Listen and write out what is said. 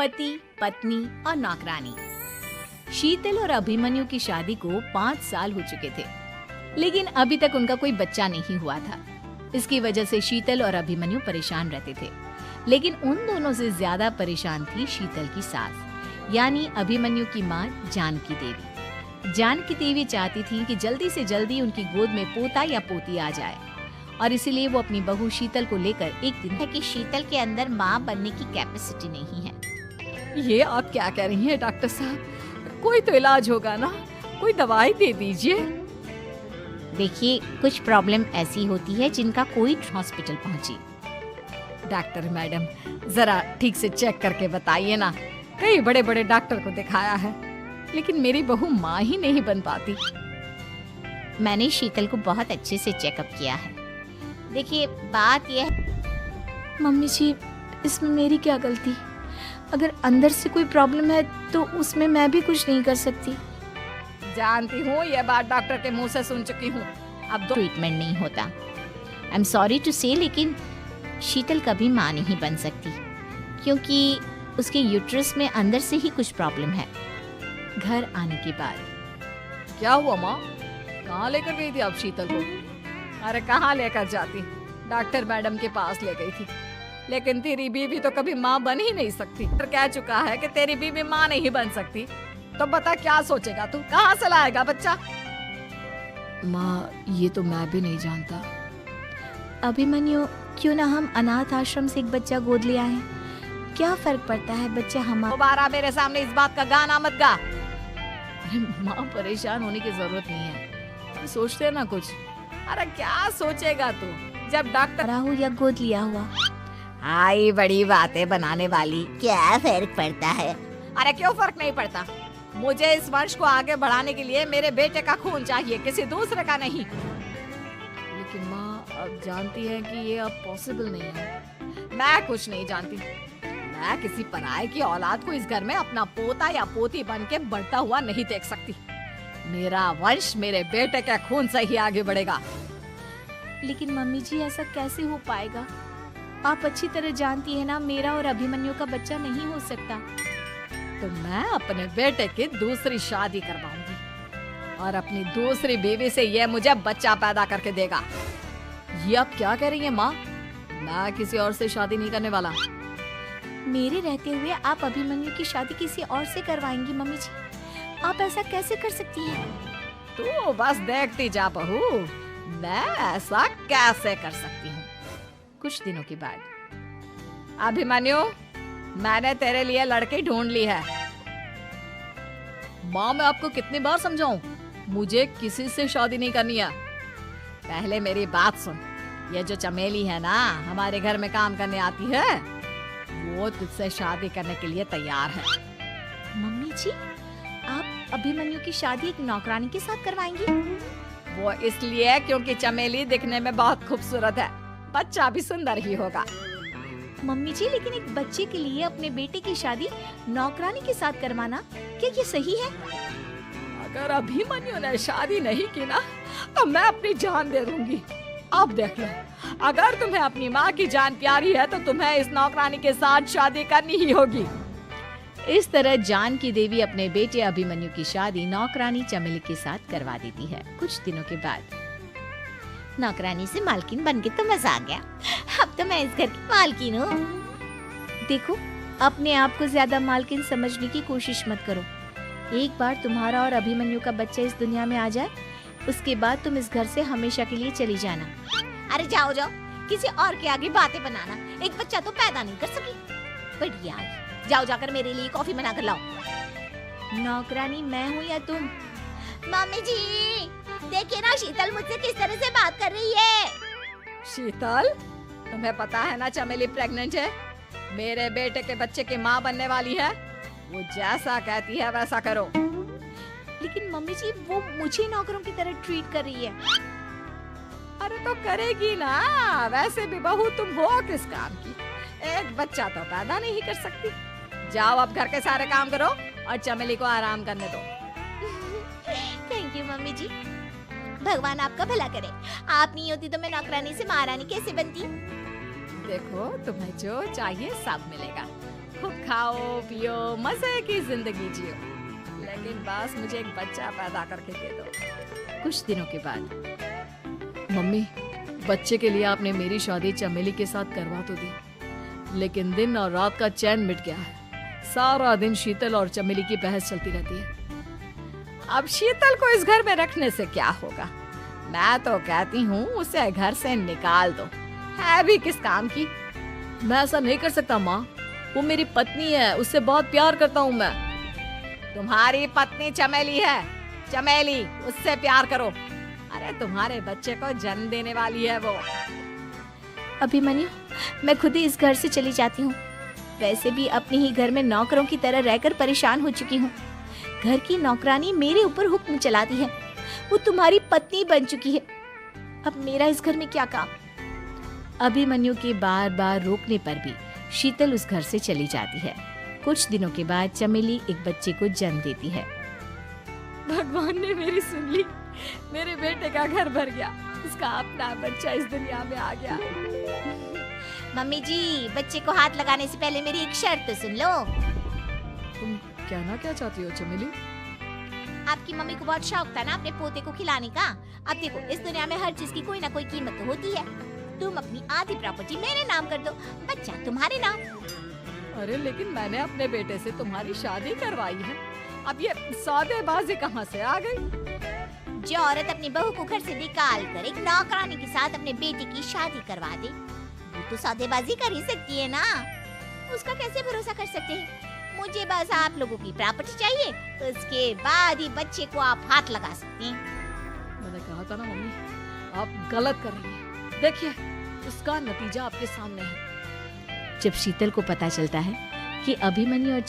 पति, पत्नी और नौकरानी। शीतल और अभिमन्यु की शादी को 5 साल हो चुके थे, लेकिन अभी तक उनका कोई बच्चा नहीं हुआ था। इसकी वजह से शीतल और अभिमन्यु परेशान रहते थे, लेकिन उन दोनों से ज्यादा परेशान थी शीतल की सास, यानी अभिमन्यु की माँ जानकी देवी। जानकी देवी चाहती थी कि जल्दी से जल्दी उनकी गोद में पोता या पोती आ जाए, और इसीलिए वो अपनी बहू शीतल को लेकर एक दिन है कि शीतल के अंदर माँ बनने की कैपेसिटी नहीं है। ये आप क्या कह रही हैं डॉक्टर साहब? कोई तो इलाज होगा ना, कोई दवाई दे दीजिए। देखिए, कुछ प्रॉब्लम ऐसी होती है जिनका कोई हॉस्पिटल पहुंची। डॉक्टर मैडम, जरा ठीक से चेक करके बताइए ना। कई बड़े बड़े डॉक्टर को दिखाया है, लेकिन मेरी बहू माँ ही नहीं बन पाती। मैंने शीतल को बहुत अच्छे से चेकअप किया है। देखिए, बात यह है। मम्मी जी, इसमें मेरी क्या गलती? अगर अंदर से कोई प्रॉब्लम है तो उसमें मैं भी कुछ नहीं कर सकती। जानती हूँ, ये बात डॉक्टर के मुंह से सुन चुकी हूँ। अब ट्रीटमेंट नहीं होता। आई एम सॉरी टू से, लेकिन शीतल कभी माँ नहीं बन सकती, क्योंकि उसके यूट्रस में अंदर से ही कुछ प्रॉब्लम है। घर आने के बाद क्या हुआ माँ? कहाँ लेकर गई थी आप शीतल को? अरे कहाँ लेकर जाती, डॉक्टर मैडम के पास ले गई थी। लेकिन तेरी बीवी तो कभी माँ बन ही नहीं सकती। तो कह चुका है कि तेरी बीवी माँ नहीं बन सकती, तो बता क्या सोचेगा तू? कहाँ से लाएगा बच्चा? माँ, ये तो मैं भी नहीं जानता। अभिमन्यु, क्यों ना हम अनाथ आश्रम से एक बच्चा गोद ले आए? क्या फर्क पड़ता है, बच्चा हमारा। दोबारा मेरे सामने इस बात का गाना मत गा। अरे माँ, परेशान होने की जरूरत नहीं है, सोचते हैं ना कुछ। अरे क्या सोचेगा तू जब डॉक्टर हो या गोद लिया हुआ? आई बड़ी बातें बनाने वाली। क्या फर्क पड़ता है? अरे क्यों फर्क नहीं पड़ता? मुझे इस वंश को आगे बढ़ाने के लिए मेरे बेटे का खून चाहिए, किसी दूसरे का नहीं। लेकिन माँ, अब जानती है कि ये अब पॉसिबल नहीं है। मैं कुछ नहीं जानती। मैं किसी पराये की औलाद को इस घर में अपना पोता या पोती बन के बढ़ता हुआ नहीं देख सकती। मेरा वंश मेरे बेटे के खून से ही आगे बढ़ेगा। लेकिन मम्मी जी, ऐसा कैसे हो पाएगा? आप अच्छी तरह जानती है ना, मेरा और अभिमन्यु का बच्चा नहीं हो सकता। तो मैं अपने बेटे की दूसरी शादी करवाऊंगी और अपनी दूसरी बीवी से ये मुझे बच्चा पैदा करके देगा। ये आप क्या कह रही हैं माँ? मैं किसी और से शादी नहीं करने वाला। मेरे रहते हुए आप अभिमन्यु की शादी किसी और से करवाएंगी? मम्मी जी, आप ऐसा कैसे कर सकती हैं? तू बस देखती जा बहू, मैं ऐसा कैसे कर सकती हूँ। कुछ दिनों के बाद, अभिमन्यु, मैंने तेरे लिए लड़की ढूंढ ली है। माँ, मैं आपको कितनी बार समझाऊं, मुझे किसी से शादी नहीं करनी है। पहले मेरी बात सुन। ये जो चमेली है ना, हमारे घर में काम करने आती है, वो तुझसे शादी करने के लिए तैयार है। मम्मी जी, आप अभिमन्यु की शादी एक नौकरानी के साथ करवाएंगी? वो इसलिए क्योंकि चमेली दिखने में बहुत खूबसूरत है, बच्चा भी सुंदर ही होगा। मम्मी जी, लेकिन एक बच्चे के लिए अपने बेटे की शादी नौकरानी के साथ करवाना, क्या ये सही है? अगर अभिमन्यु ने शादी नहीं की ना, तो मैं अपनी जान दे दूंगी। अब देख लो, अगर तुम्हें अपनी माँ की जान प्यारी है तो तुम्हें इस नौकरानी के साथ शादी करनी ही होगी। इस तरह जानकी देवी अपने बेटे अभिमन्यु की शादी नौकरानी चमेली के साथ करवा देती है। कुछ दिनों के बाद, नौकरानी से मालकिन बन के तो मजा आ गया। अब तो मैं इस घर की मालकिन हूँ। देखो, अपने आप को ज्यादा मालकिन समझने की कोशिश मत करो। एक बार तुम्हारा और अभिमन्यु का बच्चा इस दुनिया में आ जाए, उसके बाद तुम इस घर से हमेशा के लिए चली जाना। अरे जाओ जाओ, किसी और के आगे बातें बनाना। एक बच्चा तो पैदा नहीं कर सकी। बढ़िया, जाओ जाकर मेरे लिए कॉफी बना कर लाओ। नौकरानी मैं हूँ या तुम? मम्मी जी, देखिए ना शीतल मुझसे किस तरह से बात कर रही है। शीतल, तुम्हें पता है ना चमेली प्रेग्नेंट है, मेरे बेटे के बच्चे की माँ बनने वाली है। वो जैसा कहती है वैसा करो। लेकिन मम्मी जी, वो मुझे नौकरों की तरह ट्रीट कर रही है। अरे तो करेगी ना, वैसे भी बहू तुम हो किस काम की? एक बच्चा तो पैदा नहीं कर सकती। जाओ अब घर के सारे काम करो और चमेली को आराम करने दो। थैंक यू मम्मी जी, भगवान आपका भला करे। आप नहीं होती तो मैं नौकरानी से महारानी कैसे बनती? देखो, तुम्हें जो चाहिए सब मिलेगा। खूब खाओ पियो मजे की जिंदगी जियो, लेकिन बस मुझे एक बच्चा पैदा करके दे दो। कुछ दिनों के बाद, मम्मी बच्चे के लिए आपने मेरी शादी चमेली के साथ करवा तो दी, लेकिन दिन और रात का चैन मिट गया है। सारा दिन शीतल और चमेली की बहस चलती रहती है। अब शीतल को इस घर में रखने से क्या होगा? मैं तो कहती हूँ उसे घर से निकाल दो, है भी किस काम की। मैं ऐसा नहीं कर सकता माँ, वो मेरी पत्नी है, उससे बहुत प्यार करता हूँ मैं। तुम्हारी पत्नी चमेली है, चमेली उससे प्यार करो। अरे तुम्हारे बच्चे को जन्म देने वाली है वो। अभिमन्यु, मैं खुद ही इस घर से चली जाती हूँ। वैसे भी अपने ही घर में नौकरों की तरह रहकर परेशान हो चुकी हूँ। घर की नौकरानी मेरे ऊपर हुक्म चलाती है, वो तुम्हारी पत्नी बन चुकी है। अब मेरा इस घर में क्या काम? अभिमन्यु के बार बार रोकने पर भी शीतल उस घर से चली जाती है। कुछ दिनों के बाद चमेली एक बच्चे को जन्म देती है। भगवान ने मेरी सुन ली, मेरे बेटे का घर भर गया, उसका अपना बच्चा इस दुनिया में आ गया। मम्मी जी, बच्चे को हाथ लगाने से पहले मेरी एक शर्त तो सुन लो। तुम कहना क्या चाहती हो चमेली? आपकी मम्मी को बहुत शौक था ना अपने पोते को खिलाने का। अब देखो, इस दुनिया में हर चीज की कोई ना कोई कीमत तो होती है। तुम अपनी आधी प्रॉपर्टी मेरे नाम कर दो, बच्चा तुम्हारे नाम। अरे लेकिन मैंने अपने बेटे से तुम्हारी शादी करवाई है, अब ये सौदेबाजी कहाँ से आ गई? जो औरत अपनी बहू को घर से निकाल कर एक नौकरानी के साथ अपने बेटे की शादी करवा दे, वो तो सौदेबाजी कर ही सकती है ना। उसका कैसे भरोसा कर सकते हैं? मुझे बस आप लोगों की प्रॉपर्टी चाहिए, उसके बाद ही बच्चे को आप हाथ लगा सकते हैं। मैंने कहा था ना मम्मी, आप गलत कर रही हैं। देखिए उसका नतीजा आपके सामने है। जब शीतल को पता चलता है कि अभिमन्यु और